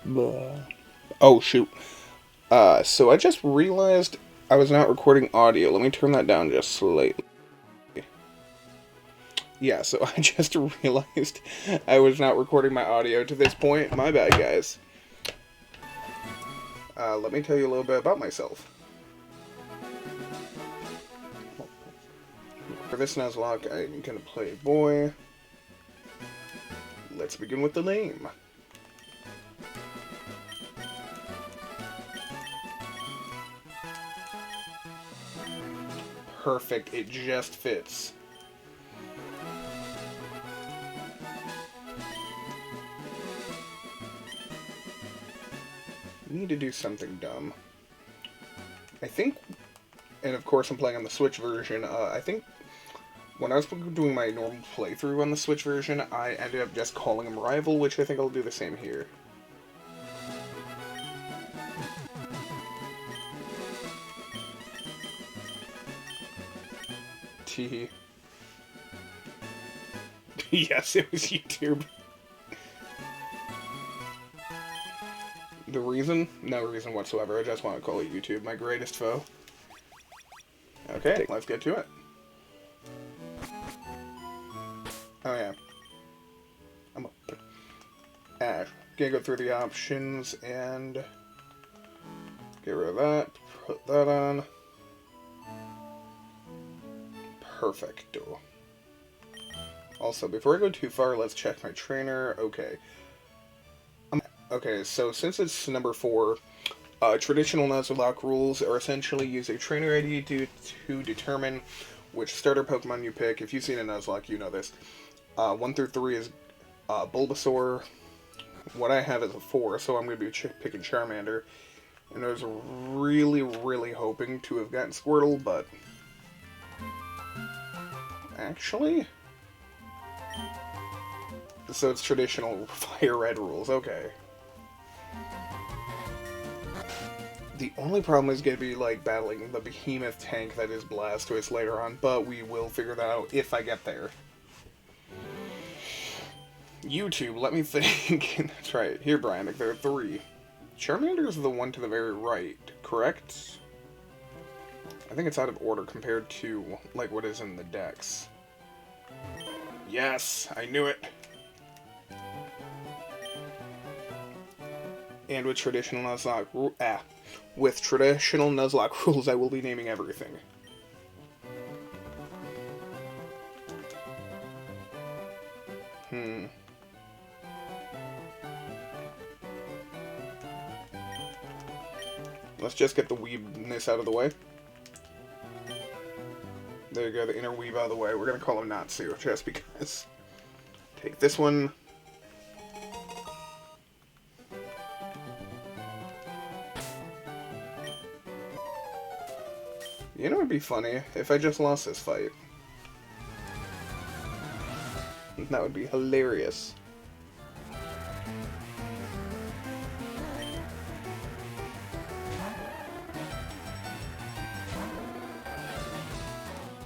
Oh, shoot. So I just realized I was not recording audio. Let me turn that down just slightly. Yeah, so I just realized I was not recording my audio to this point. My bad, guys. Let me tell you a little bit about myself. For this Nuzlocke, I'm gonna play boy. Let's begin with the name. Perfect, it just fits. Need to do something dumb. I think, and of course I'm playing on the Switch version, I think when I was doing my normal playthrough on the Switch version, I ended up just calling him Rival, which I think I'll do the same here. Teehee. Yes, it was YouTube. The reason? No reason whatsoever. I just want to call it YouTube, my greatest foe. Okay, let's get to it. Oh yeah. Gonna go through the options and get rid of that. Put that on. Perfecto. Also, before I go too far, let's check my trainer. Okay. Okay, so since it's number 4, traditional Nuzlocke rules are essentially use a trainer ID to determine which starter Pokemon you pick. If you've seen a Nuzlocke, you know this. 1 through 3 is Bulbasaur. What I have is a 4, so I'm going to be picking Charmander. And I was really, really hoping to have gotten Squirtle, but... Actually? So it's traditional Fire Red rules, okay. The only problem is going to be, like, battling the behemoth tank that is Blastoise later on, but we will figure that out if I get there. YouTube, let me think. That's right. Here, Bryonic, there are 3. Charmander is the one to the very right, correct? I think it's out of order compared to, like, what is in the decks. Yes, I knew it. And with traditional Nuzlocke rules, I will be naming everything. Let's just get the weebness out of the way. There you go, the inner weeb out of the way. We're gonna call him Natsu, just because. Take this one. You know, it'd be funny if I just lost this fight. That would be hilarious.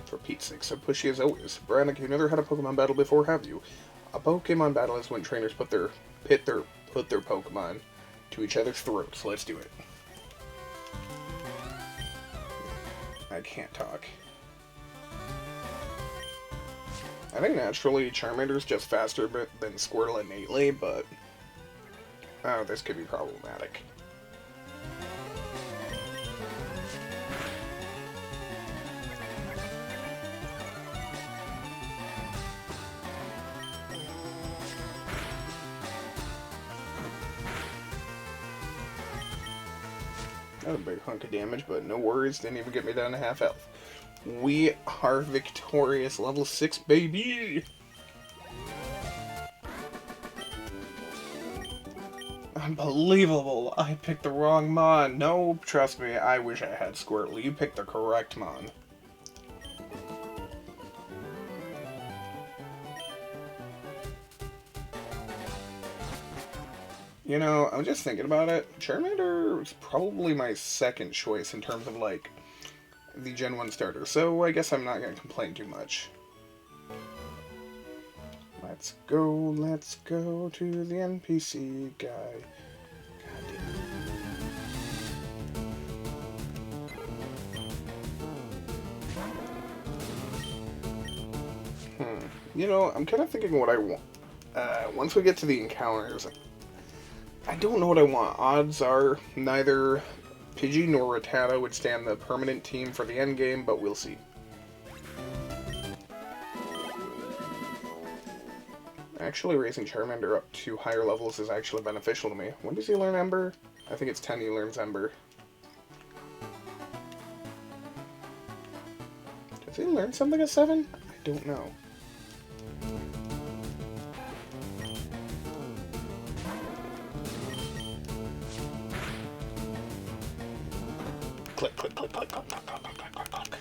For Pete's sake, so pushy as always. Bryonic, you never had a Pokemon battle before, have you? A Pokemon battle is when trainers put their Pokemon to each other's throats. Let's do it. I can't talk. I think naturally Charmander's just faster than Squirtle innately, but... oh, this could be problematic. That was a big hunk of damage, but no worries, didn't even get me down to half health. We are victorious, level 6, baby! Unbelievable, I picked the wrong Mon. No, trust me, I wish I had Squirtle. You picked the correct Mon. You know, I'm just thinking about it. Charmander is probably my second choice in terms of, like, the Gen 1 starter, so I guess I'm not going to complain too much. Let's go to the NPC guy. You know, I'm kind of thinking what I want. Once we get to the encounters, I don't know what I want. Odds are neither Pidgey nor Rattata would stand the permanent team for the endgame, but we'll see. Actually, raising Charmander up to higher levels is actually beneficial to me. When does he learn Ember? I think it's 10 he learns Ember. Does he learn something at 7? I don't know. Click, click, click, click, click, click, click, click, click, click.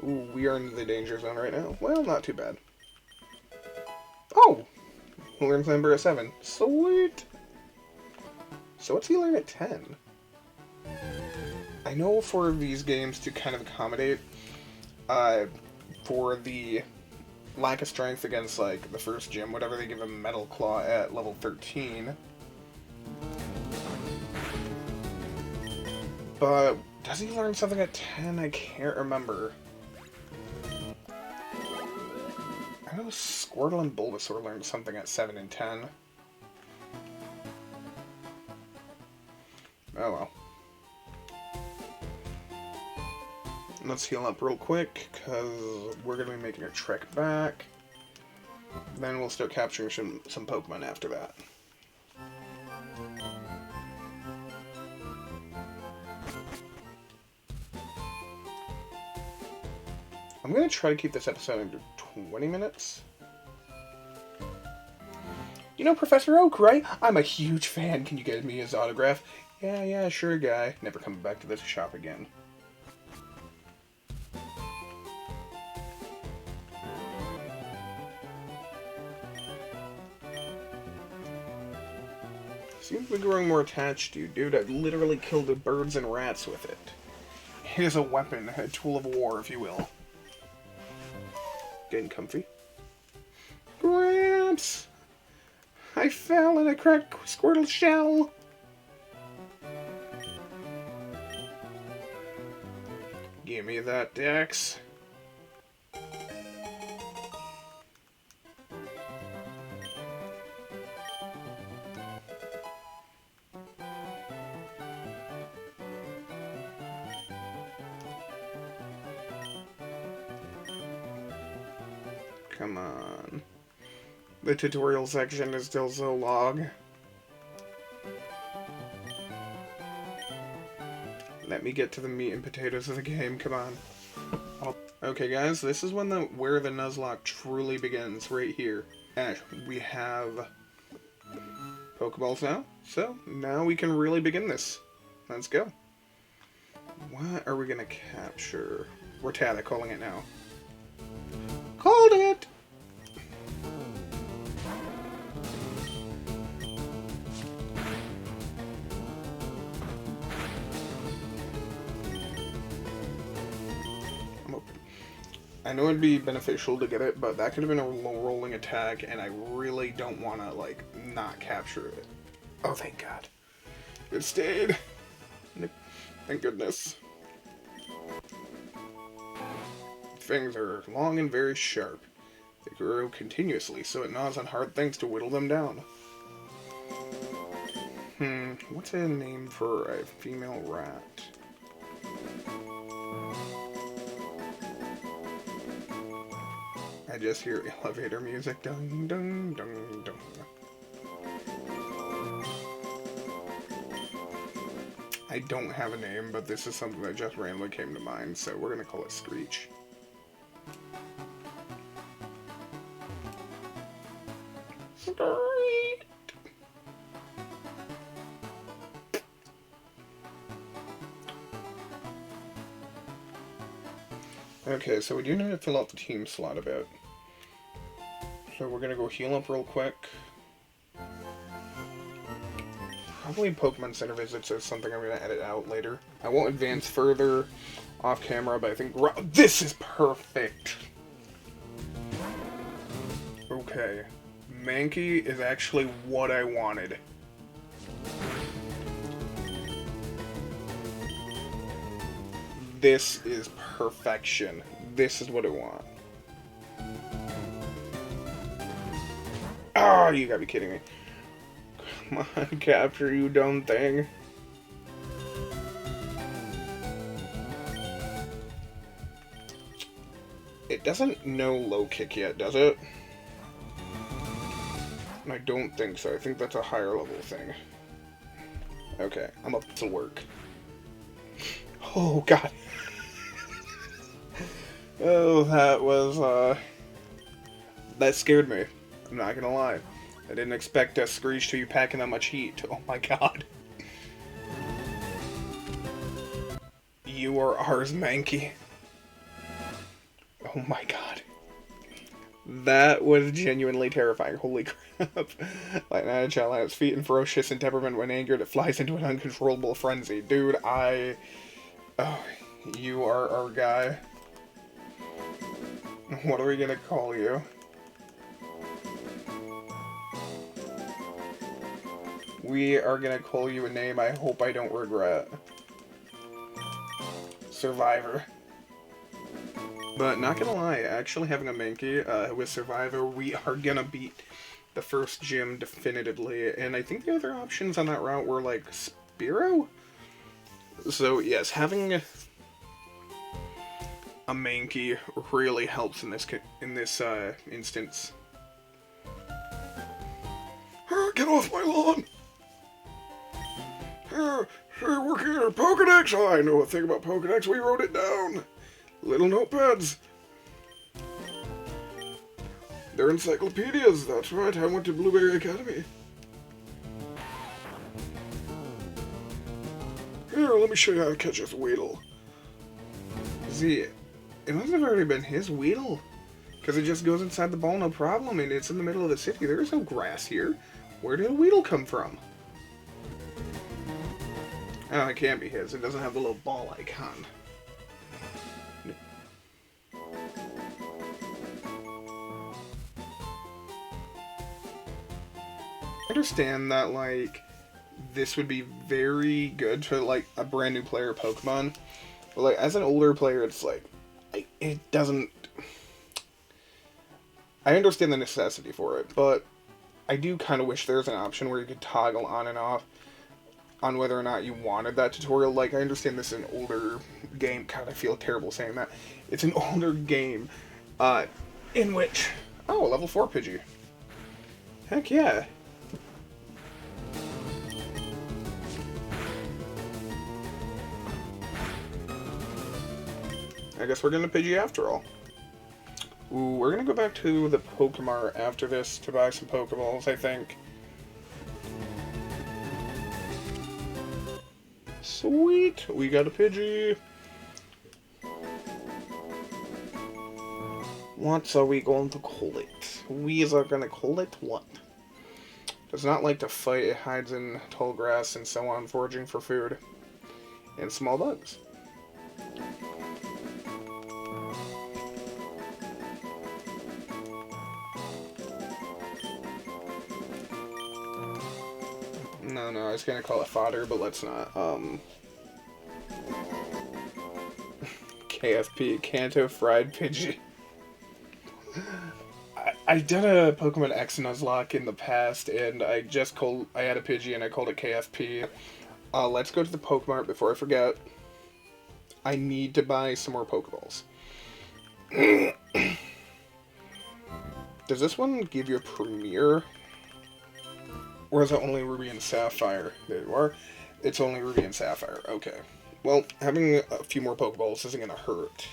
Ooh, we are in the danger zone right now. Well, not too bad. Oh! He learns Ember at 7. Sweet! So what's he learn at 10? I know for these games to kind of accommodate for the lack of strength against, like, the first gym, whatever, they give him Metal Claw at level 13. But does he learn something at 10? I can't remember. I know Squirtle and Bulbasaur learned something at 7 and 10. Oh well. Let's heal up real quick, because we're going to be making a trek back. Then we'll start capturing some Pokemon after that. I'm going to try to keep this episode under 20 minutes. You know Professor Oak, right? I'm a huge fan. Can you get me his autograph? Yeah, sure, guy. Never coming back to this shop again. Seems to be growing more attached to you, dude. I've literally killed the birds and rats with it. It is a weapon, a tool of war, if you will. Getting comfy. Gramps! I fell and I cracked Squirtle's shell! Give me that, Dex. Come on. The tutorial section is still so long. Let me get to the meat and potatoes of the game, come on. Okay guys, this is when where the Nuzlocke truly begins, right here. And we have Pokeballs now, so now we can really begin this. Let's go. What are we gonna capture? Rattata, calling it now. Called it! I'm open. I know it'd be beneficial to get it, but that could have been a rolling attack, and I really don't want to, like, not capture it. Oh, thank God. It stayed. Thank goodness. Fangs are long and very sharp. They grow continuously, so it gnaws on hard things to whittle them down. What's a name for a female rat? I just hear elevator music. Dun dun dun dun. I don't have a name, but this is something that just randomly came to mind, so we're gonna call it Screech. Screech! Okay, so we do need to fill out the team slot a bit. So we're gonna go heal up real quick. probably Pokemon Center visits is something I'm going to edit out later. I won't advance further off camera, but I think this is perfect. Okay. Mankey is actually what I wanted. This is perfection. This is what I want. Oh, you gotta be kidding me. Come on, capture, you dumb thing. It doesn't know low kick yet, does it? I don't think so. I think that's a higher level thing. Okay, I'm up to work. Oh, God. Oh, that was, that scared me. I'm not gonna lie. I didn't expect a Screech to be packing that much heat. Oh my god. You are ours, Mankey. Oh my god. That was genuinely terrifying. Holy crap. Like a child on its feet and ferocious in temperament when angered, it flies into an uncontrollable frenzy. Dude, oh, you are our guy. What are we gonna call you? We are gonna call you a name I hope I don't regret. Survivor. But not gonna lie, actually having a Mankey with Survivor, we are gonna beat the first gym definitively. And I think the other options on that route were like Spearow? So yes, having a Mankey really helps in this instance. Get off my lawn! We're working on Pokedex! Oh, I know a thing about Pokedex, we wrote it down! Little notepads. They're encyclopedias, that's right, I went to Blueberry Academy. Here, let me show you how to catch this Weedle. See, it must have already been his Weedle. Because it just goes inside the ball, no problem, and it's in the middle of the city. There is no grass here. Where did a Weedle come from? Oh, it can't be his. It doesn't have the little ball icon. I understand that, like, this would be very good to, like, a brand new player Pokemon. But, like, as an older player, it's like, it doesn't... I understand the necessity for it, but I do kind of wish there's an option where you could toggle on and off on whether or not you wanted that tutorial. Like, I understand this is an older game. God, I feel terrible saying that. It's an older game, in which... Oh, level 4 Pidgey. Heck yeah. I guess we're gonna Pidgey after all. Ooh, we're gonna go back to the Pokemart after this to buy some Pokeballs, I think. Sweet! We got a Pidgey! What are we going to call it? We are gonna call it what? Does not like to fight, it hides in tall grass and so on, foraging for food. And small bugs. No, I was gonna call it fodder, but let's not. KFP, Kanto Fried Pidgey. I did a Pokemon X Nuzlocke in the past, and I had a Pidgey and I called it KFP. Let's go to the Pokemart before I forget. I need to buy some more Pokeballs. Does this one give you a Premier? Or is it only Ruby and Sapphire? There you are. It's only Ruby and Sapphire. Okay. Well, having a few more Pokeballs isn't going to hurt.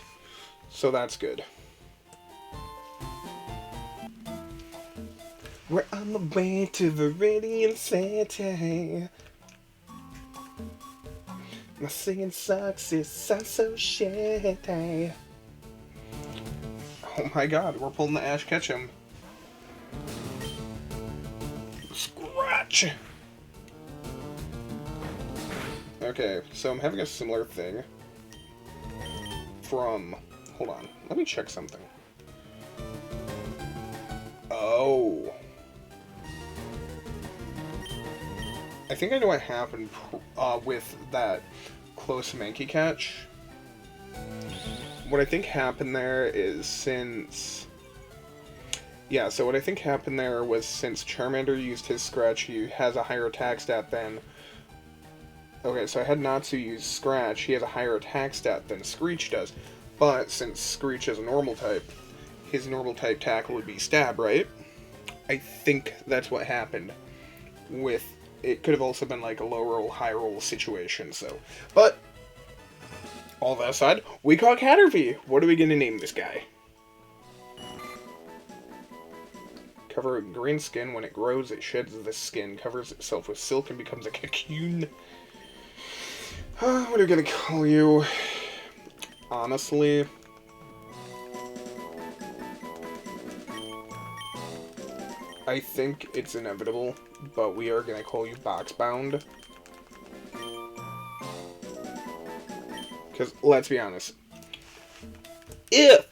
So that's good. We're on the way to the Radiant City. My singing sucks, it sounds so shitty. Oh my god, we're pulling the Ash Ketchum. Scratch! Okay, so I'm having a similar thing from... Hold on, let me check something. Oh. I think I know what happened with that close Mankey catch. What I think happened there is since... Yeah, so what I think happened there was since Charmander used his Scratch, he has a higher attack stat than... Okay, so I had Natsu use Scratch, he has a higher attack stat than Screech does. But since Screech is a normal type, his normal type tackle would be Stab, right? I think that's what happened with... It could have also been like a low roll, high roll situation, so... But, all that aside, we caught Caterpie! What are we gonna name this guy? Cover in green skin. When it grows, it sheds the skin, covers itself with silk, and becomes a cocoon. What are we gonna call you? Honestly... I think it's inevitable, but we are going to call you Boxbound. Because, let's be honest. If...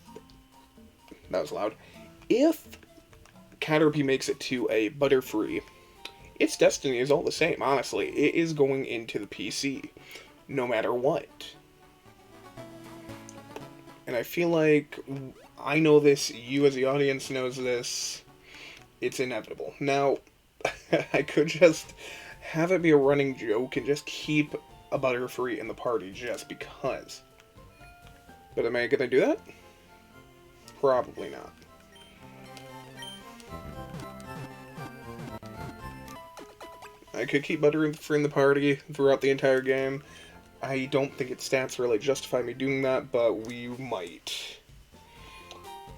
That was loud. If Caterpie makes it to a Butterfree, its destiny is all the same, honestly. It is going into the PC, no matter what. And I feel like I know this, you as the audience knows this. It's inevitable. Now, I could just have it be a running joke and just keep a Butterfree in the party just because. But am I gonna do that? Probably not. I could keep Butterfree in the party throughout the entire game. I don't think its stats really justify me doing that, but we might.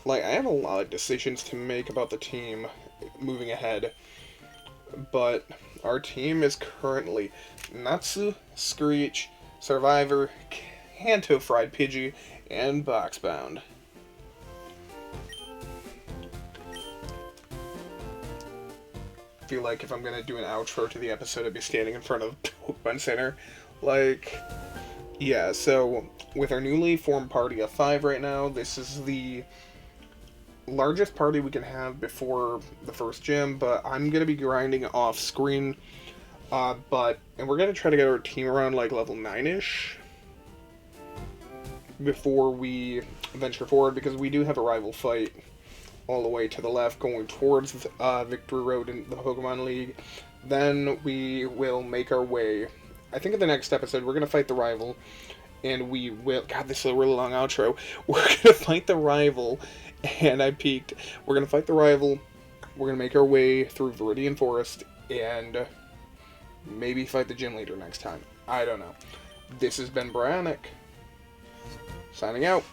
Like, I have a lot of decisions to make about the team moving ahead, but our team is currently Natsu, Screech, Survivor, Kanto Fried Pidgey, and Boxbound. I feel like if I'm gonna do an outro to the episode, I'd be standing in front of Pokemon Center. Like, yeah, so with our newly formed party of 5 right now, this is the largest party we can have before the first gym, but I'm going to be grinding off screen, and we're going to try to get our team around like level 9-ish before we venture forward, because we do have a rival fight all the way to the left going towards Victory Road in the Pokemon League. Then we will make our way, I think in the next episode, we're going to fight the rival, and we will, God, this is a really long outro, we're going to fight the rival. And I peeked. We're going to fight the rival. We're going to make our way through Viridian Forest. And maybe fight the gym leader next time. I don't know. This has been Bryonic. Signing out.